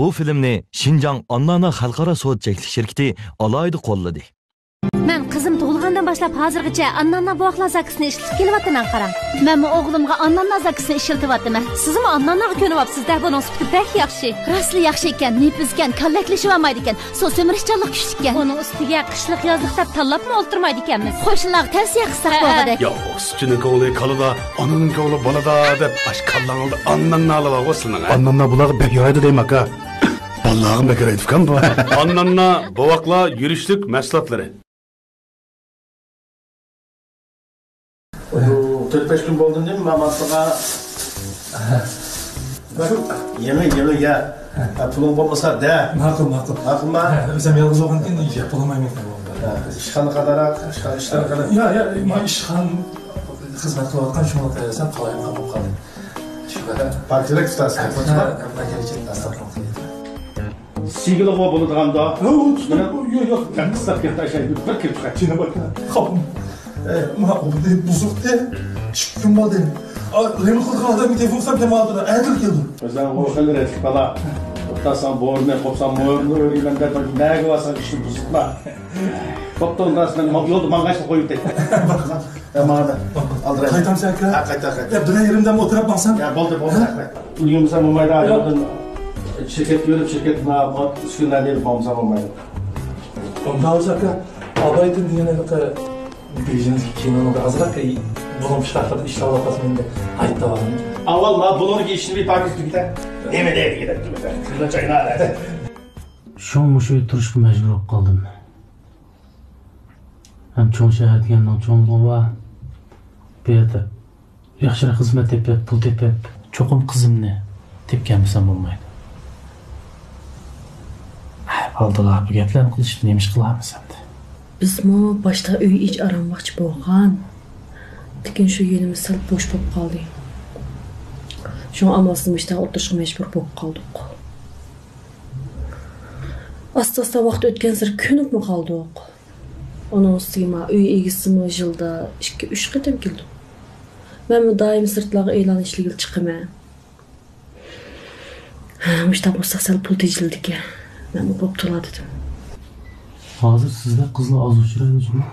Bu filmni Şinjan Annana Xalqaro So'tchilik shirkati alohida qo'lladi. Men qizim tug'ilgandan boshlab hozirgacha Annana buvoqlar zakisini ishlatib kelyapman qarang. Men o'g'limga Annana zakisini ishlatyapman. Sizmi Annanaga ko'nyapsiz-da, buning sifati pek yaxshi. Rasli yaxshi ekan, nepizgan, kallaklashib olmaydi ekan. So'z sömürishchanlik kuchli ekan. Uning ustiga qishliq yozliq deb tanlabmi o'ltirmaydi ekanmiz. Qo'shnilarga tavsiya qilsak bo'ladi. Ya sütçünün koğulu kalıda, ananın koğulu balada deb aş kallan oldu. Annanna alıp ağusının. Annanna bulağı bek yaraydı deyim ha. Ballağın bekereydi kan bu. Annanna bovakla yürüyüşlük meslatları. 4-5 gün boldun değil mi mamasına? Yeme ya. Pulun olmasa de. Makul. Makul mu? Özüm yalnız olgan kendi yiyip bulamayım ekan bu. İşxana kadar, işxana kadar. Ya, ma işxan xizmat qilayotgan shuni qilasan, qolayim qabul qildim. Shugada Partiyalar tutasın. Sigil oğlu bunu dağında. Yok. Ben kısa bir taşay bir kere çıkar. Çine bak. Kapım. Ma o de buzuk de. Çıktım ma de. Remi kılgan adam bir telefon sam aldı. Adil geldi. Özden o kadar eski bala. Ortasan boğurne, kopsan boğurne öğrenmem de ne varsa işte buzukla. Koptan da sen yolda mangaçla koyup tek. Tamam. Aldırayım. Kaytam sen ka. Kayta. Ya döne yerimden oturup baksan. Ya boldu. Uyum sen mumayda ayırdın. Şirket görüp şirket ma üskünler değil bağımsam olmaydı. Ondan sonra abaytın diyene kadar bildiğiniz kinonun da azrak bunun şartlarda işte alasında ait da var. Avval ma bunun işini bir paketli gider. Demeye gider. Şurada çayını alır. Şoň turuşga mejbur bolup kaldym. Hem çoň şäher diýenden çoňlugy bar. Beýerde ýaxşyra hyzmat edip, pul tepip, çokum kızymny tepkenmisem bolmaýdy. Aldılar bu geplerni qilishni nemiş qilamiz endi. Bizmi başta uy iç aranmoqchi bo'lgan. Lekin shu yerimiz sal bo'sh bo'lib qoldi. Shu amalsiz ishda o'tirishga majbur bo'lib qoldik. Asta vaqt o'tgan sir ko'nikmi qoldik. Onun ustiga uy egisimi yilda 2-3 qatam keldi. Men doim sirtlarga e'lon ishligiga chiqaman. Müşta bo'lsa sal pul tejildiki. Men o'qib turadi dedim. Hozir sizda qizlar oz uchraydingizmi?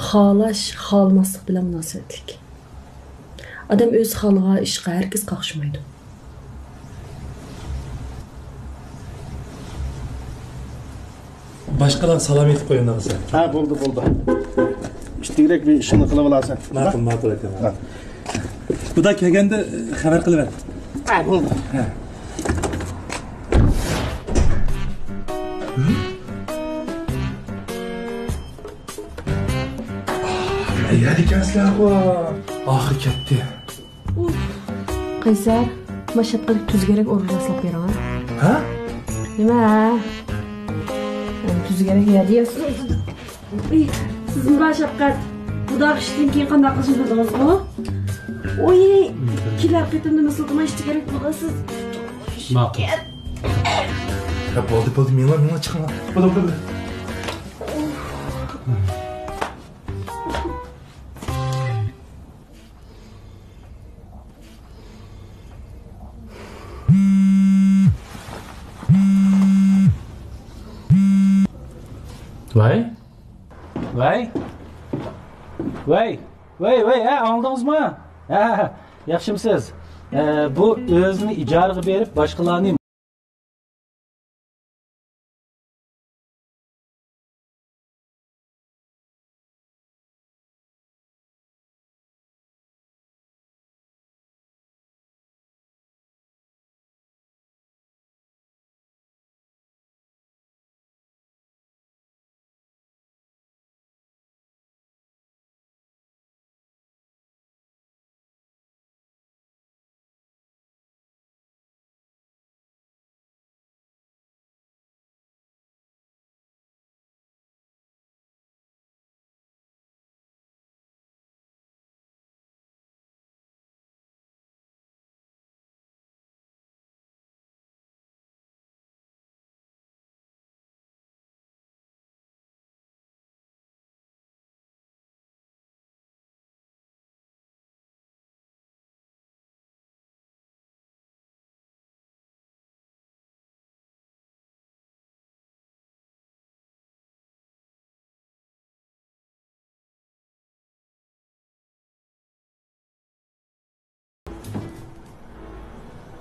Xalash, xalmaslik bilan munosabatlik. Adam o'z xalqiga ishqa herkes qaqshmaydi. Başkalar salam etip koyunlar sen. Ha buldu. İşte direkt bir işini kılıp alasın. Makul ekan. Bu da kelgende xabar qiliver. Ha buldu. Ya dikensizler bu. Ahir ketdi. Qaysar, mashaqqat tuz kerak o'rnaslab beraman. Ha? Nima? Tuz kerak ya deyapsiz. Siz mashaqqat xudo qishdan keyin qanday qilishingizmi? Oy, kelar ketimda maslama ishti kerak bo'lasiz. Ma'qul. Ya bo'ldi, menga chiqma. Bo'ldi. Vay, anladınızmı? Yaxşımsınız. Bu özünü icaraga berip başkalarını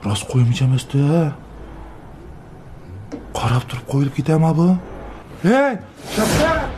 Rost qo'ymayacağım üstü. Qarab turib qo'yilib ketami bu? Hey, Shavkat!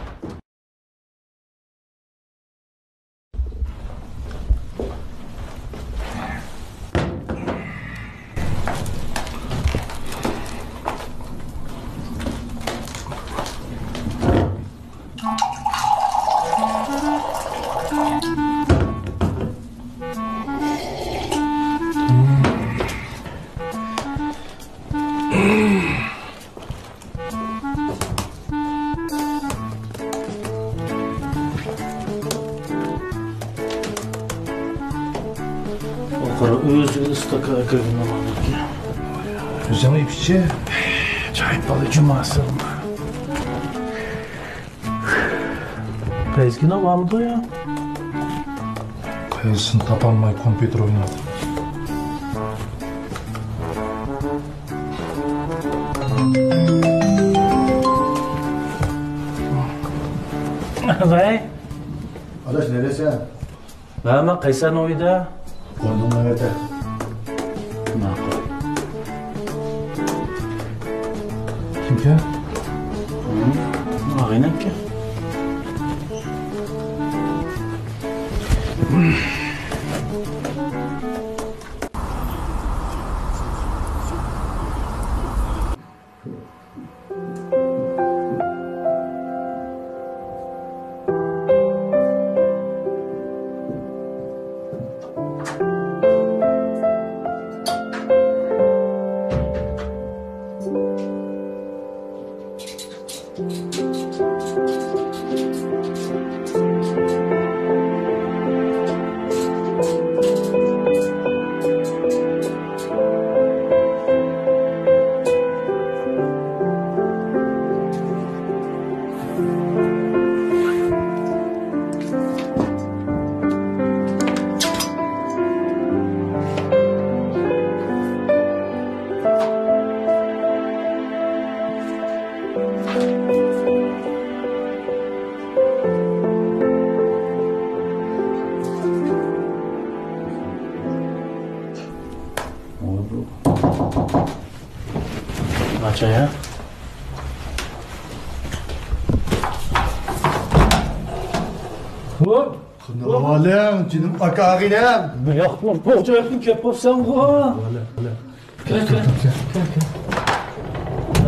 Özü ıstaka kırgın amanlık ya. Özlem ipçi. Çay balı cuması. Bezgin vardı ya. Kayılsın tapanmay kompüter oynadı. Vay. Adaş neresi? Ben Kaysan oyda. Kondum nerede? Kim ki? Aynen ki. Aç ya. Hop. Kınavalım, canım akağinem. Yok mu? Boğca yakın köpüp sen bu. Gel.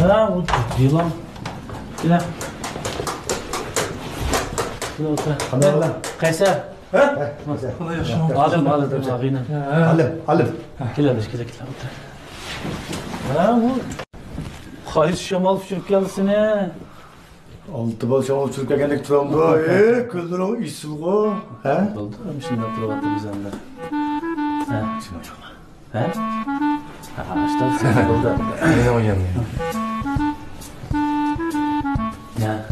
Ha, bu yılan. Gel. Gel otur. Kınavalım. Kayser. Ha? Alım ağabeyim. Alım. Gel otur. Ha, bu. Hayır şamal fışırıp gelsin he. Altı bal şamal çürük egenek turamda. Kıldır o isil go. Ha? Oldu mu şimdi hatırlattı bizden de. Ha? Şimdi hocam. Ha? Ha, işte sen oldu. Ne oynayalım Ya.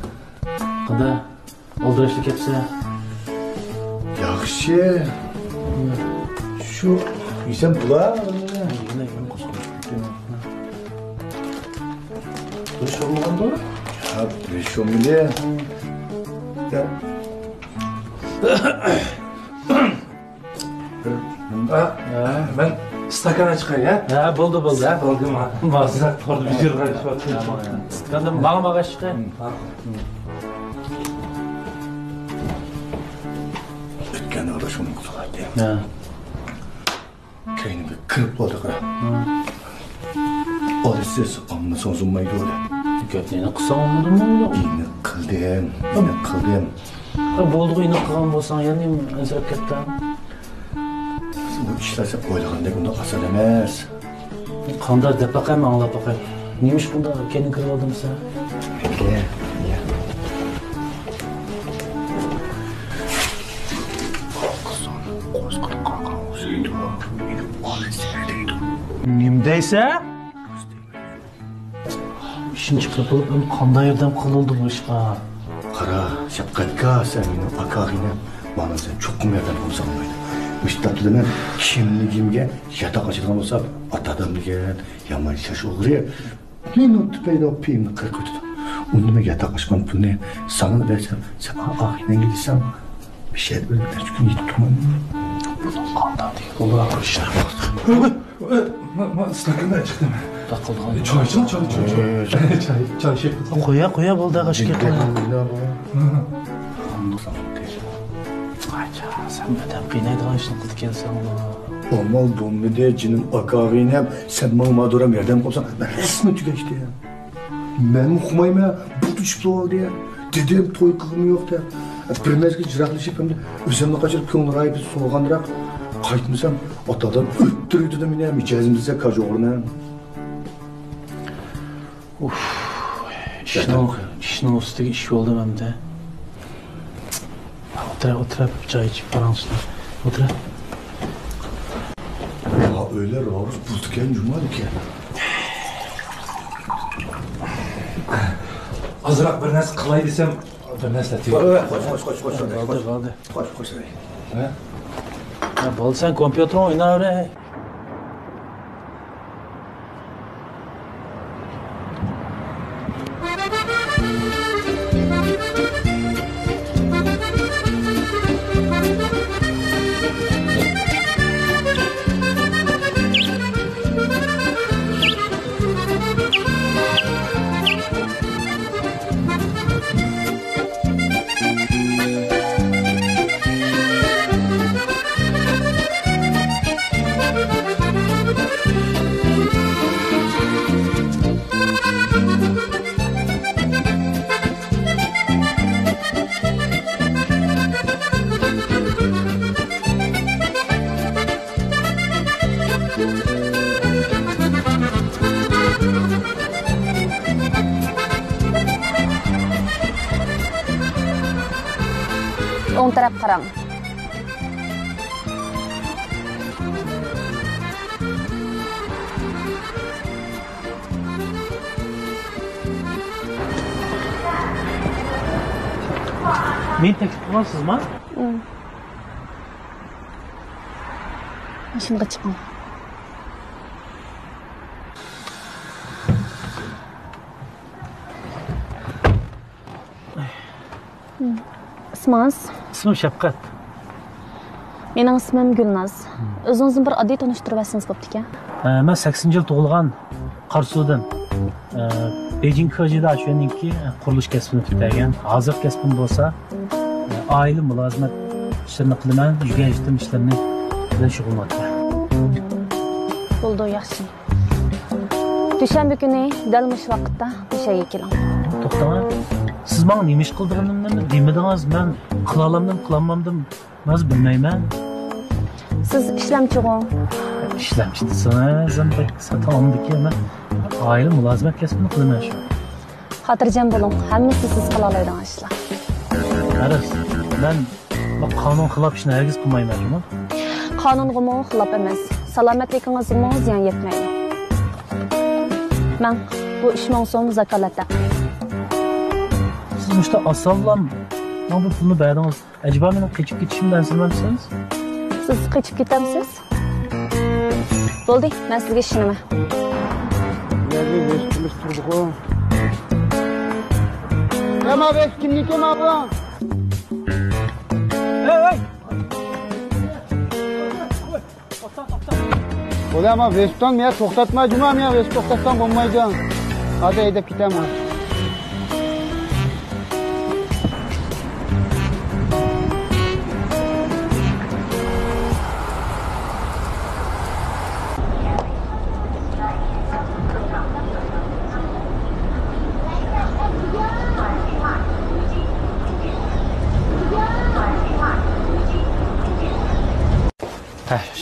Kada olduruçluk hepsi. Yaxşı. Şu isem bula. Yine koskoş. Duruş olmadan doğru. Ya reşomili. Ya. Ben stakana çıkar ya. Ha, buldu. Ha, oldu mu? Mazrak oldu bir yıl karışık. Kandım bağıma çıktı. Ötken arkadaşımın kutulaydı. Ha. Kendimi kırıp oldu kara. O da siz amma sonsuzmaydı öyle. Götüne kısa olmadı mı öyle? Yine kıldım. Boldu yine kılan bolsan yani ezerketten. Bu işlerse oylaganda bunda asal emez. Kanda dep bakayım anlap bakayım. Neymiş bunda kendin kırıp aldın sen? Bekle. Nimdeyse? İşin çıkıp olup kanda yerden kılıldı bu iş ha. Kara, şapkatka sen benim akağine. Bana sen çok kumyardan olsan mıydı? Müstatlı demen kimligimge yatak açıdan olsa atadan diyen yaman şaş olur ya. Ben o tüpeyle o peyimle kırık ötüdüm. Onunla yatak açman bunu sana da versem sen akağine gidirsem bir şey de böyle birkaç gün yiyip durmam. Ola kuruşlar. Stakandan çıktım. Takılgan. Çay şey. Koya buldu aşkı kıla. Sen beden kıynaydıgan işini kılıp gelsen ola. Amal bunu de cinin akavin hem sen bana duram yerden kopsan ben resmi tükeşti ya. Ben okumayım ya. Bu düşüp oldu ya. Dedim toy kılımı yok da. Bir mezgil jiraklaşıp hem de özümle kaçırıp kılımı rayıp soğugandırak kayıtmışsam atadan öttürüydü de mine micazimizde kaç oğluna. İşin üstüge iş oldu hem de. Otur çay içip paransın. Otur. Ya öyle Ravuz buldukken cumadı ki. Azırak bir nas kılay desem bir nas da tiyo. Koş. Ya bol sen kompütür oynar öyle. Oң taraf qarang. Meni taklif qilmaysizmi? Mashinaga chiqing. İsmingiz? İsmim Shafqat. Mening ismim Gulnaz. O'zingizni bir oddiy tanishtirib olsangiz bo'pti ekan. Men 80 yil tug'ilgan Qarsudan. Beijing Kojida shuninki qurilish kasbini tutagan. Hozir kasbim bo'lsa, oila mulozimat ishlarini qilaman, uyga ishtim ishlarini bilan shug'ullanaman. Bo'ldi, yaxshi. Dushanba kuni dal mush vaqtda o'shaga keling. To'xtama. Siz bana nima ish qildiganimni demadingiz, men qila olamdim, qilolmamdim, men bilmayman. Siz ishlamchiroq. İşlemişsiniz, satamamdiki men oila mulozimat kasbini qilaman shu. Xotirjam bo'ling, hammasi siz qila oladigan ishlar. Qaras, men bu qonun xilof ishni hargiz qilmayman. Qonunga xilof emas, salomatligingizga ziyon yetmaydi. Men bu 3000 so'm zakolatda. Siz işte asallam, ben bu pulunu berdiniz. Acaba benim kaçıp gitişimden silmemsiniz? Siz kaçıp gitamsiz? Bo'ldi, men sizga ishonaman. Nerede beşimiz durduk o? Ama beş kimlik ama bu? Hey! Ola ama Veston ya toxtatma cumam ya Vest toxtatsan olmaydı. Hadi edip gidelim.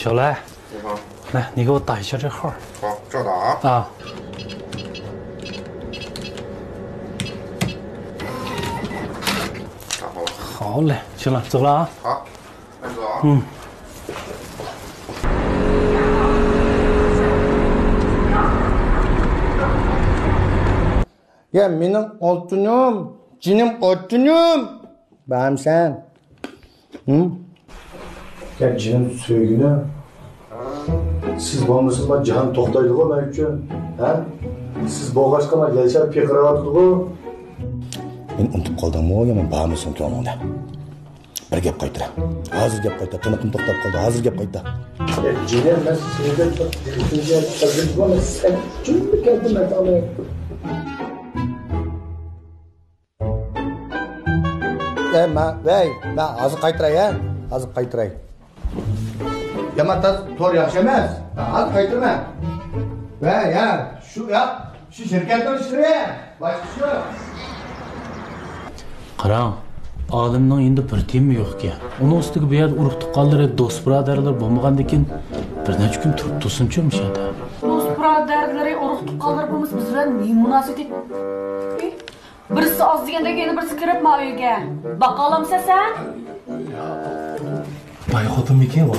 小来，来，你给我打一下这号。好，这打啊。啊。打好了。好嘞，行了，走了啊。好，那走啊。Ya benim altınım, cinim altınım. Benim sen. Hı? Ya cinin söygünü siz bolmasın bana cihan toktaydı o ben için. Ha? Siz boğaçkama gelişer pekiravatdı o. Ben unutup kaldım o ya ben bağımlısın ki onunla. Bir gap qaytira. Hozir gap qayta. Tiniqim to'xtab qoldi. Hozir gap qayta. Jiner men sizga taqdim sen chunki keldim aytolay. Ben hozir qaytiray, ha? Hozir qaytiray. Yamatas to'g'ri yaxshi emas. Hozir qaytirma. Ya, shu shirkatning ishlari. Boshqa shu. Qarang, olimning endi bir temi yo'q ekan. Uning ustiga bu yerda urug' tuqqanlari, do'st birodarlar bo'lmagandan keyin bir necha kun turib tursin-chi o'shada. Do'st birodarlari, urug' tuqqanlar bo'lmasa biz bilan ne munosabat? Birisi oz deganda yana birisi kiribmi uyga? Baqolamsa sen? Bay xotinmikin bu.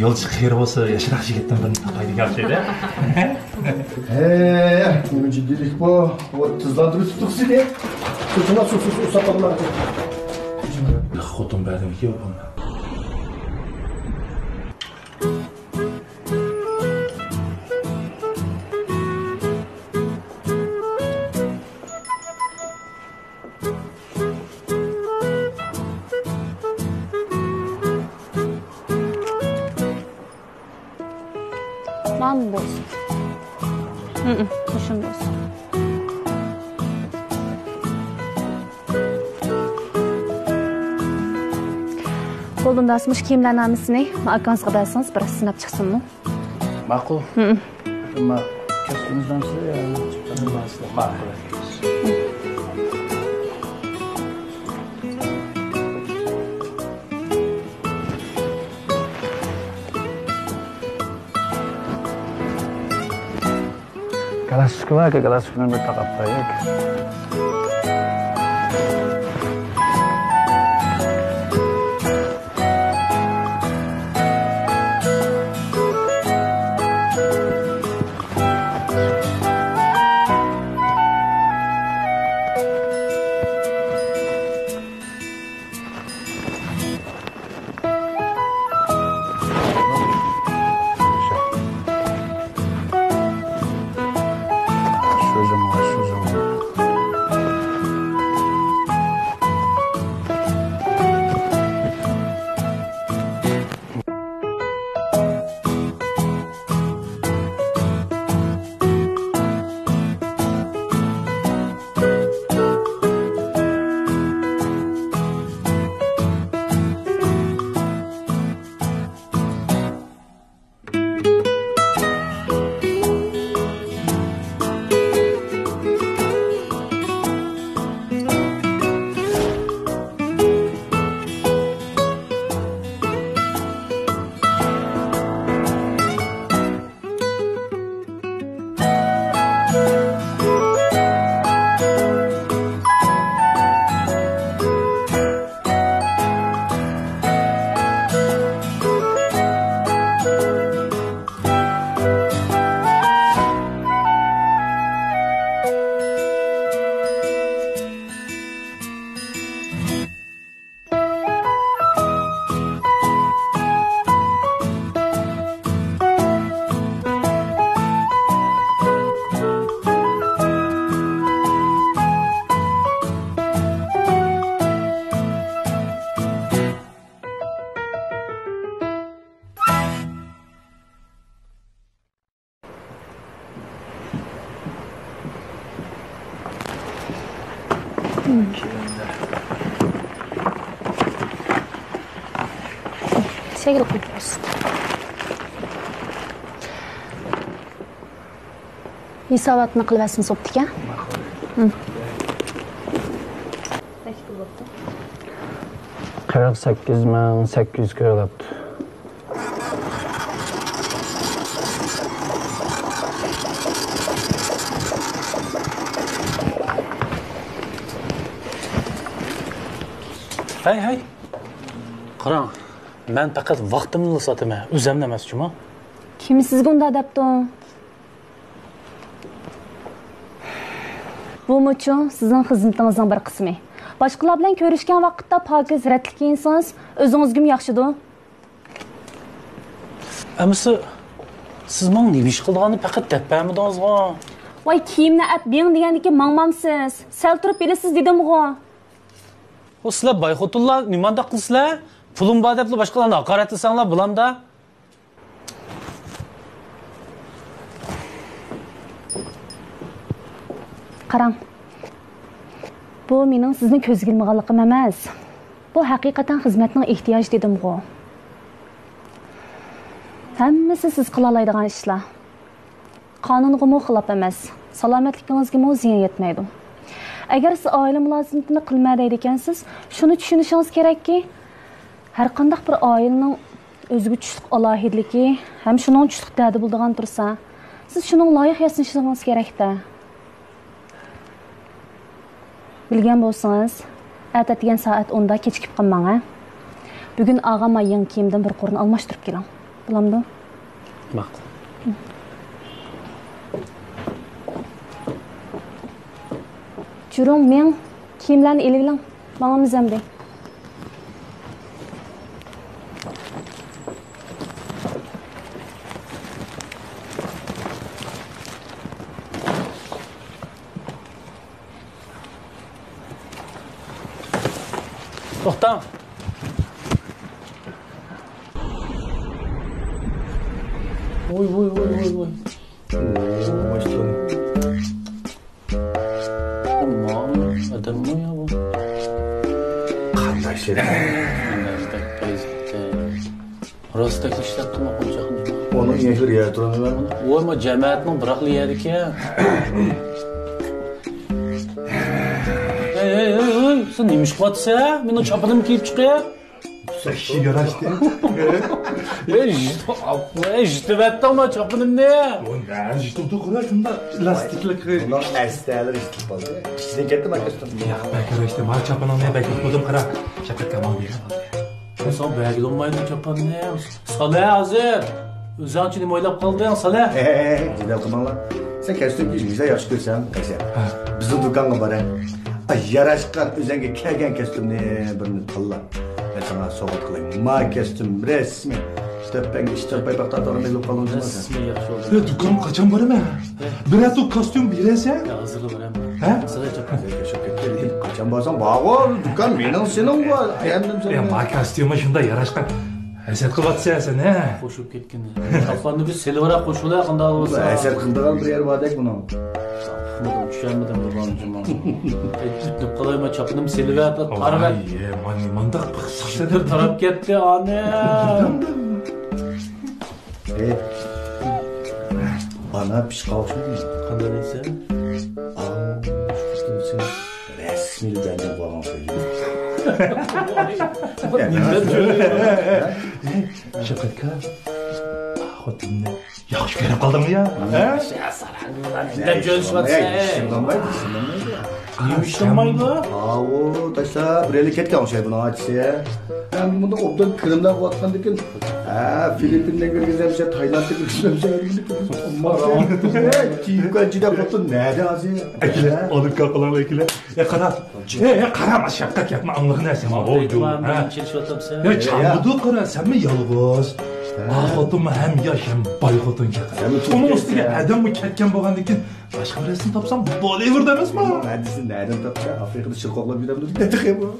Yo'lchi xayr bo'lsa, yashiraq yigitdan birini topaydigan şeyda. Nima jiddilik bu? O tuzlantirib tutibsiz-da. Tutma sus saqolma. Xotin berdimki bu. Lan olsun. Hoşum olsun. Qo'limda asmış kiyimlar namisini akanızga bersangiz bir sinab chiqsinmi? Ma'qul. Nima kasbimizdan siz ya chiqqanimizdan ma'qul. Kalasıklar ki kalasıklarını bir takap koyuyor. Sevgili kutluyorsun. Hisobatni qilibasiz o'pdik-a? 48.800 ko'ryapti. Hay. Qarang, men faqat vaqtimni sotaman, o'zimni emas-chimi? Kim sizga unda debdi? Bu-muchu sizning xizmatingizning bir qismi. Boshqalar bilan ko'rishgan vaqtda pokiz ratli kiyinsangiz, o'zingizga yaxshidir. Ammo siz menga nima ish qilganini faqat debamidingizmi? Voy, kiyimni at beng degandiki mangmamsiz. Sal turib bilasiz dedim-ku. O sizlar bayxotunlar nimanda qilsizlar? Pulim bor deb boshqalarni haqorat qilsanglar bulamda. Qarang. Bu mening sizni ko'zga ilmaganligim emas. Bu haqiqatan xizmatning ehtiyoji dedim-ku. Hammasi siz qila oladigan ishlar. Qonunga xilop emas. Salomatligingizga ziyon yetmaydi. Agar siz oila mulozimatini qilmaydi ekansiz, shuni tushunishingiz kerakki, har qanday bir oilaning o'ziga tushliq alohidligi ham shuning tushliq dadi bo'ladigan tursa, siz shuning loyiq yasashingiz kerakda. Bilgan bo'lsangiz, atatigan soat 10 da kechikib qolmang, ha? Bugun og'am ayang kiyimdan bir qo'rni almashtirib keling. Bo'lamdi? Ma'qul. Jurum men kiyimlarni eling, mamamiz ham deng. To'xta. Voy. Başlayalım. Aman, adam mı ya bu? Qanday şey? Rostaki işlettim okuyacağım. Onun yeşil yer duranı var mı? Voy ma cemaatning biraqli yeriki. Hey, sen nima ish qilyapsan? Meni chopinim kiyib chiqay. Saçı yaraştı. Jitibətdingmi chopinimni? Ben işte oturuyor şunda lastiklik. Bunlar əstələr istəyib aldı. İçine getdim arkadaşlar. Ya bekar işte mal çapanı ne bekar kodum kara. Şapkat kamal bir. Sen bəgil olmaydı chopinni. Salih hazır. Özün nima o'ylab qolding, Salih? Cidden kımanlar. Sen kostüm giyince yaş görsen kaçar. Bizim dükkanı var. Ay yaraşkan özenge kelgen kostümni birini tanla. Ben sana soğuk kılayım. Ma kostüm resmi. Tepeng işte bayrakta doğru ne kalın Resmi yaxshi oldu. Ya dükkanım kaçan var mı? Biraz o kostüm birese? Ya hazırlı beraman. He? Salih chopin. Kaçan basan bağır. Dükkan benim senin var. Ayağımdım sana. Ya ma kostümü şunda yaraşkan. Eset kıvatsa sen he? Qo'shib ketgan. Chopinni biz silvara qo'shuvlar qanday bo'lsa. Eser kıldıran bir yer var dek bunu. Tushunmadim Nurxonim. Aytib qolayman chopinim silva tarab. Ye mani manda pıksıksadır. Sidir tarab ketdi ana. Bana piş kavuşmuyor. Qanday deysan? Sen resmi benden babam söylüyor. Şapkatka. Xotinni yaxshi ko'rib qoldingmi ya? Ne görüşmezse. Yemiştirmaydı. Avu taşla bireli ketken o şey bunu açsa. Ben bunu obdan Kırım'dan vatkan dekin. Filipin'den görgüzem şey, Tayland'da görgüzem şey. Kiyipkan cida kotun nerede azı? Ekile, alıp kapılarla ekile. Kara. Karama şapkak yapma anlığın ersen. Ben çelişiyotam sen. Ya çambudu kara sen mi yalğız? Xotinmi ham yosh ham boy xotin ketadi. Uni ustiga adammi ketgan bo'lgandan boshqa biresini topsam Bollywood emasmi? Hadisi nereden topsa? Afrika'da çırkoklab yuramiz. Ne tıkıyor bu?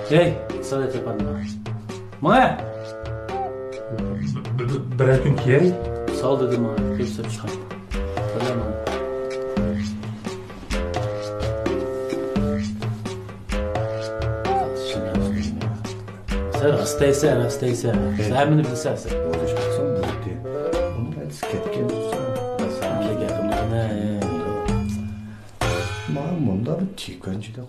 Hey, Salat yapanma. Mana. Bir kun kiyay. Sağ dedim ha, hepsi çıkar. Tamam. Sen hastaysan. Sen beni bilirsen. Olacak baksana bu diye. Bunu ben ketken tutsam. Sen de yakında ne? Mamunda bir tikancı da.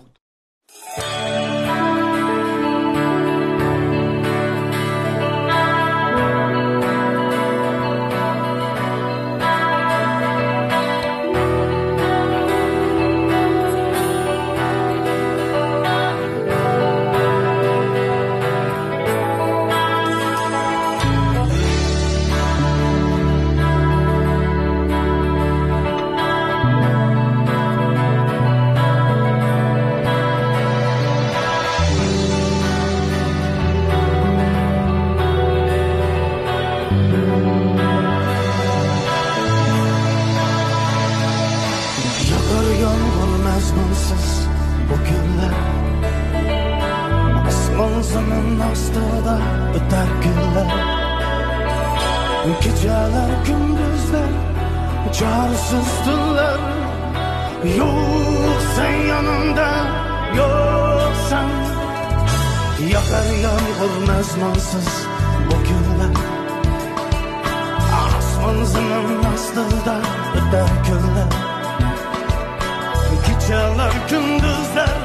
astında öter günler. Geceler gündüzler çaresiz tunlar. Yok sen yanımda, yok sen. Yakar yağmur mezmansız bu günler. Asman zemin astında öter günler. Geceler gündüzler